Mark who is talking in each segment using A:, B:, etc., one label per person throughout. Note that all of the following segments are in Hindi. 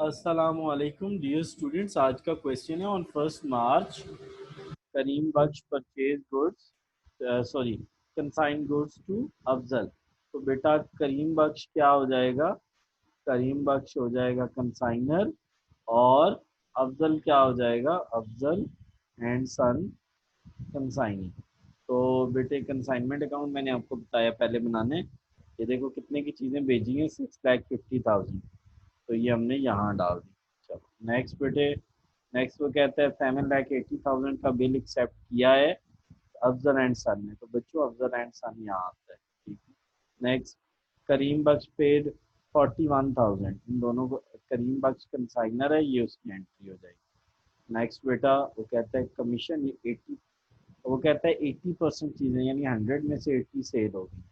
A: अस्सलामुअलैकुम डियर स्टूडेंट्स। आज का क्वेश्चन है on 1 March Karim Bakhsh purchase goods sorry consign goods to Afzal. तो बेटा करीम बख्श क्या हो जाएगा? करीम बख्श हो जाएगा कंसाइनर और अफजल क्या हो जाएगा? Afzal and son consignee. तो बेटे कंसाइनमेंट अकाउंट मैंने आपको बताया पहले बनाने। ये देखो कितने की चीज़ें भेजी हैं, 6,50,000। तो ये हमने यहाँ डाल दी। चलो नेक्स्ट बेटे, नेक्स्ट वो कहता है 7,80,000 का बिल एक्सेप्ट किया है अफजल एंड सन ने। तो बच्चों अफजल एंड सन यहाँ आता है, ठीक है। नेक्स्ट करीम बख्श पेड 41,000। इन दोनों को, करीम बख्श कंसाइनर है, ये उसकी एंट्री हो जाएगी। नेक्स्ट बेटा वो कहता है कमीशन 80, वो कहता है 80% चीज़ें यानी 100 में से 80 सेल होगी।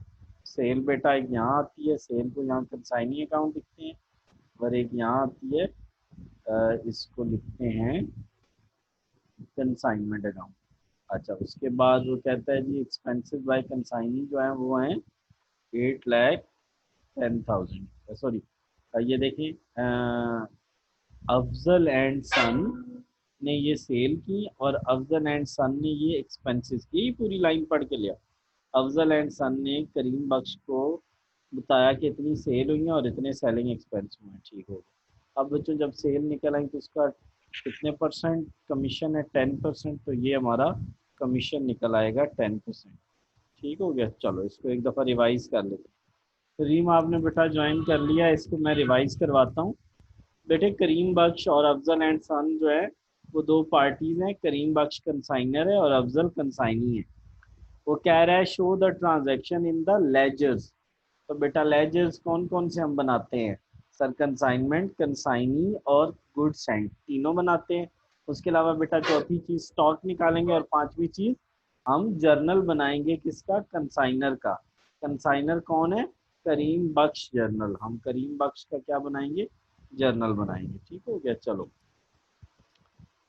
A: सेल बेटा एक यहाँ आती है, सेल को यहाँ कंसाइनी अकाउंट लिखते हैं, और एक यहाँ आती है, इसको लिखते हैं कंसाइनमेंट अकाउंट। अच्छा उसके बाद वो कहता है जी एक्सपेंसिव बाय कंसाइनी जो है वो है 8,10,000। सॉरी, ये देखिए अफजल एंड सन ने ये सेल की और अफजल एंड सन ने ये एक्सपेंसेस की। ये पूरी लाइन पढ़ के लिया। अफजल एंड सन ने करीम बख्श को बताया कि इतनी सेल हुई है और इतने सेलिंग एक्सपेंस हुए हैं, ठीक हो गया। अब बच्चों जब सेल निकल आई तो उसका कितने परसेंट कमीशन है? 10%। तो ये हमारा कमीशन निकल आएगा 10%, ठीक हो गया। चलो इसको एक दफ़ा रिवाइज कर लेते हैं। तो रीम आपने बेटा ज्वाइन कर लिया, इसको मैं रिवाइज करवाता हूँ। बेटे करीम बख्श और अफजल एंड सन जो है वो दो पार्टीज हैं। करीम बख्श कंसाइनर है और अफजल कंसाइनी है। वो कह रहा है show the transaction in the ledgers. तो बेटा लेजर्स कौन कौन से हम बनाते हैं? सर कंसाइनमेंट, कंसाइनी और गुड सेंट तीनों बनाते हैं। उसके अलावा बेटा चौथी चीज स्टॉक निकालेंगे और पांचवी चीज हम जर्नल बनाएंगे। किसका? कंसाइनर का। कंसाइनर कौन है? करीम बख्श जर्नल। हम करीम बख्श का क्या बनाएंगे? जर्नल बनाएंगे, ठीक हो गया। चलो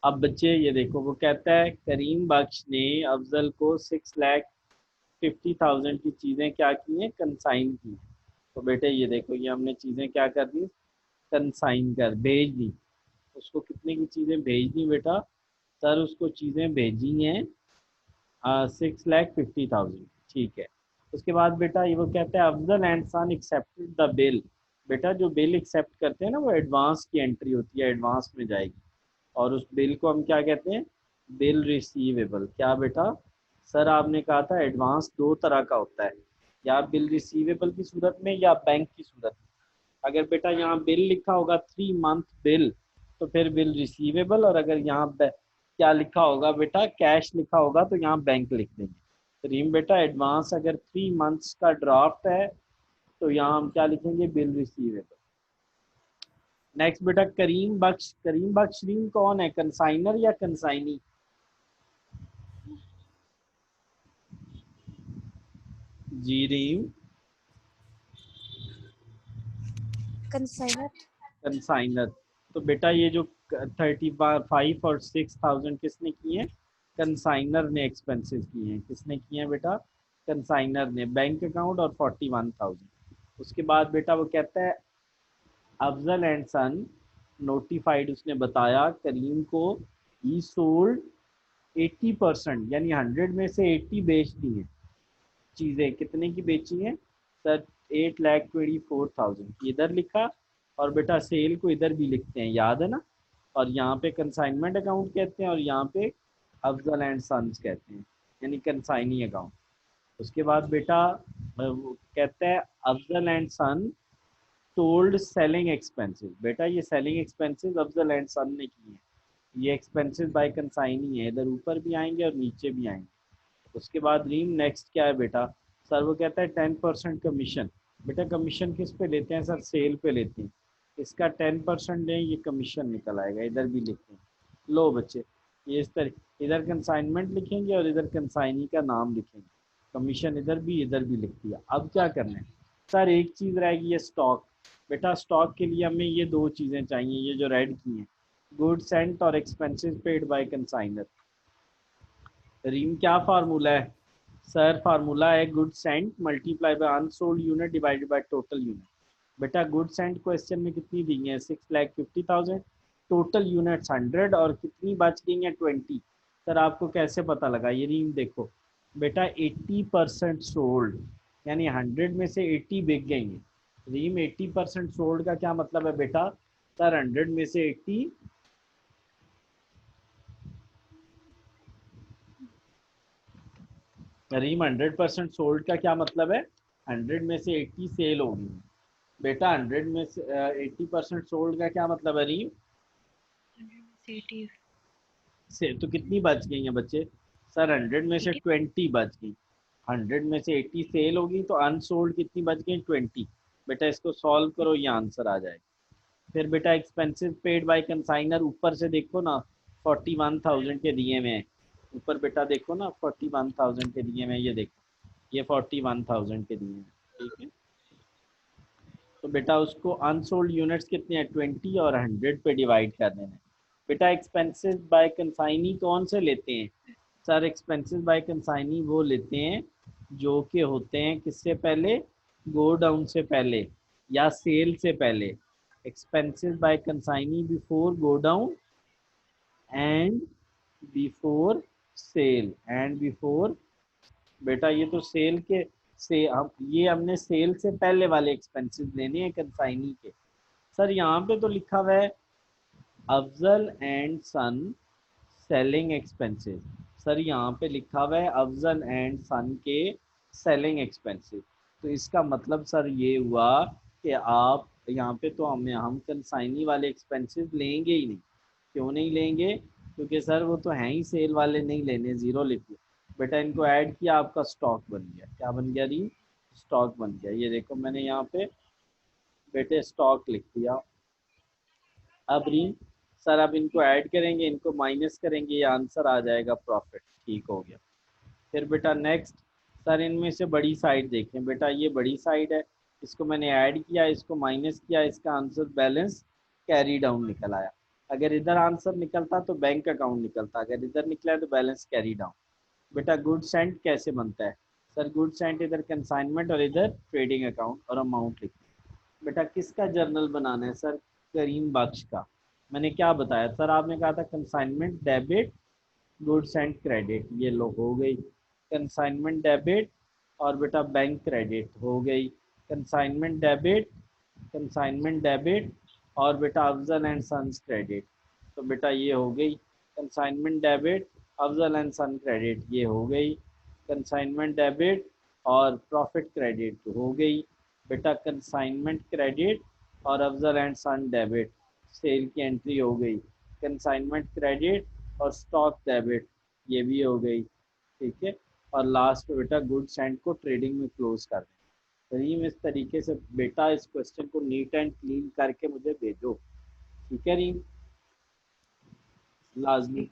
A: अब बच्चे ये देखो, वो कहता है करीम बख्श ने अफजल को 6,50,000 की चीज़ें क्या की हैं? कंसाइन की। तो बेटे ये देखो, ये हमने चीज़ें क्या कर दी? कंसाइन कर भेज दी। उसको कितने की चीज़ें भेज दी बेटा? सर उसको चीज़ें भेजी हैं 6,50,000, ठीक है। उसके बाद बेटा ये वो कहते हैं Afzal and son accepted the bill. बेटा जो बिल एक्सेप्ट करते हैं ना वो एडवांस की एंट्री होती है, एडवांस में जाएगी। और उस बिल को हम क्या कहते हैं? Bill receivable. क्या बेटा? सर आपने कहा था एडवांस दो तरह का होता है, या बिल रिसीवेबल की सूरत में या बैंक की सूरत में। अगर बेटा यहाँ बिल लिखा होगा 3 मंथ बिल तो फिर बिल रिसीवेबल, और अगर यहाँ क्या लिखा होगा बेटा, कैश लिखा होगा, तो यहाँ बैंक लिख देंगे। तो रीम बेटा एडवांस अगर 3 मंथ्स का ड्राफ्ट है तो यहाँ हम क्या लिखेंगे? Bill receivable. नेक्स्ट बेटा करीम बख्श, करीम बख्श रीम कौन है? कंसाइनर या कंसाइनी? जी रीम
B: कंसाइनर।
A: कंसाइनर। तो बेटा ये जो 35 और 6,000 किसने किए हैं? कंसाइनर ने एक्सपेंसेस किए हैं। किसने किए हैं बेटा? कंसाइनर ने। बैंक अकाउंट और 41,000। उसके बाद बेटा वो कहता है अफजल एंड सन नोटिफाइड, उसने बताया करीम को ही सोल्ड 80%, यानी 100 में से 80 बेच दी हैं। चीज़ें कितने की बेची हैं? सर 8,24,000 इधर लिखा, और बेटा सेल को इधर भी लिखते हैं, याद है ना। और यहाँ पे कंसाइनमेंट अकाउंट कहते हैं और यहाँ पे अफजल एंड सन्स कहते हैं, यानी कंसाइनी अकाउंट। उसके बाद बेटा वो कहता है Afzal and son sold selling expenses. बेटा ये selling expenses Afzal and son ने किए हैं। ये एक्सपेंसेस बाय कंसाइनी है, इधर ऊपर भी आएंगे और नीचे भी आएंगे। उसके बाद रीम नेक्स्ट क्या है बेटा? सर वो कहता है 10% कमीशन। बेटा कमीशन किस पे लेते हैं? सर सेल पे लेते हैं। इसका 10% दें, ये कमीशन निकल आएगा, इधर भी लिखते हैं। लो बच्चे, ये इस तरह इधर कंसाइनमेंट लिखेंगे और इधर कंसाइनी का नाम लिखेंगे। कमीशन इधर भी लिख दिया। अब क्या करना है? सर एक चीज़ रहेगी, ये स्टॉक। बेटा स्टॉक के लिए हमें ये दो चीज़ें चाहिए, ये जो रेड की हैं, गुड सेंट और एक्सपेंसेस पेड बाय कंसाइनर। रीम क्या फार्मूला है? सर फार्मूला है good sent multiply by unsold unit divided by total unit. बेटा गुड्स एंड क्वेश्चन में कितनी दी है 6,50,000, टोटल यूनिट्स 100 और कितनी बच गई है 20। सर आपको कैसे पता लगा, ये रीम देखो बेटा 80% सोल्ड, यानी 100 में से 80 बिक गई हैं। रीम 80% सोल्ड का क्या मतलब है बेटा, सर 100 में से 80, रीम 100% सोल्ड का क्या मतलब है, 100 में से 80 सेल होगी। बेटा 100 में से 80% सोल्ड का क्या मतलब है रीम,
B: सिटी
A: से तो कितनी बच गई हैं बच्चे, सर 100 में से
B: 80
A: 20 बच गई। 100 में से 80 सेल होगी तो अनसोल्ड कितनी बच गई 20। बेटा इसको सॉल्व करो, ये आंसर आ जाएगा। फिर बेटा एक्सपेंसेस पेड बाय कंसाइनर, ऊपर से देखो ना 41,000 के दिए हुए हैं, ऊपर बेटा देखो ना 41,000 के दिए हुए हैं, ये देखो ये 41,000 के दिए हैं, ठीक है। तो बेटा उसको अनसोल्ड यूनिट्स कितने हैं 20 और 100 पे डिवाइड कर देना है। बेटा एक्सपेंसेस बाय कंसाइनी कौन से लेते हैं, सर एक्सपेंसेस बाय कंसाइनी वो लेते हैं जो कि होते हैं किससे पहले, गो डाउन से पहले या सेल से पहले। Expenses by consignee before go down and before sale and before, बेटा ये तो सेल के से हम ये हमने सेल से पहले वाले एक्सपेंसेस लेने हैं कंसाइनी के। सर यहाँ पे तो लिखा हुआ है Afzal and son selling expenses, sir यहाँ पे लिखा हुआ है अफजल एंड सन के सेलिंग एक्सपेंसेस, तो इसका मतलब सर ये हुआ कि आप यहाँ पे तो हम कंसाइनी वाले एक्सपेंसेस लेंगे ही नहीं। क्यों नहीं लेंगे, क्योंकि सर वो तो हैं ही सेल वाले, नहीं लेने, जीरो लिख लो। बेटा इनको ऐड किया, आपका स्टॉक बन गया, क्या बन गया री, स्टॉक बन गया। ये देखो मैंने यहाँ पे बेटे स्टॉक लिख दिया। अब री सर अब इनको ऐड करेंगे, इनको माइनस करेंगे, ये आंसर आ जाएगा प्रॉफिट, ठीक हो गया। फिर बेटा नेक्स्ट, सर इनमें से बड़ी साइड देखें, बेटा ये बड़ी साइड है, इसको मैंने ऐड किया, इसको माइनस किया, इसका आंसर बैलेंस कैरी डाउन निकल आया। अगर इधर आंसर निकलता तो बैंक अकाउंट निकलता, अगर इधर निकला है तो बैलेंस कैरी डाउन। बेटा गुड्स एंड कैसे बनता है, सर गुड्स एंड इधर कंसाइनमेंट और इधर ट्रेडिंग अकाउंट और अमाउंट लिखते हैं। बेटा किसका जर्नल बनाना है, सर करीम बख्श का। मैंने क्या बताया सर, आपने कहा था consignment debit goods and credit, ये लो हो गई कंसाइनमेंट डेबिट, और बेटा बैंक क्रेडिट हो गई कंसाइनमेंट डेबिट, कंसाइनमेंट डेबिट और बेटा अफजल एंड सन्स क्रेडिट, तो बेटा ये हो गई consignment debit Afzal and son credit, ये हो गई कंसाइनमेंट डेबिट और प्रॉफिट क्रेडिट हो गई। बेटा कंसाइनमेंट क्रेडिट और Afzal and son debit, sale की एंट्री हो गई। कंसाइनमेंट क्रेडिट और स्टॉक डेबिट, ये भी हो गई, ठीक है। और लास्ट में बेटा गुड्स एंड को ट्रेडिंग में क्लोज कर दें। रीम इस तरीके से बेटा इस क्वेश्चन को नीट एंड क्लीन करके मुझे भेजो, ठीक है रीम, लाजमी।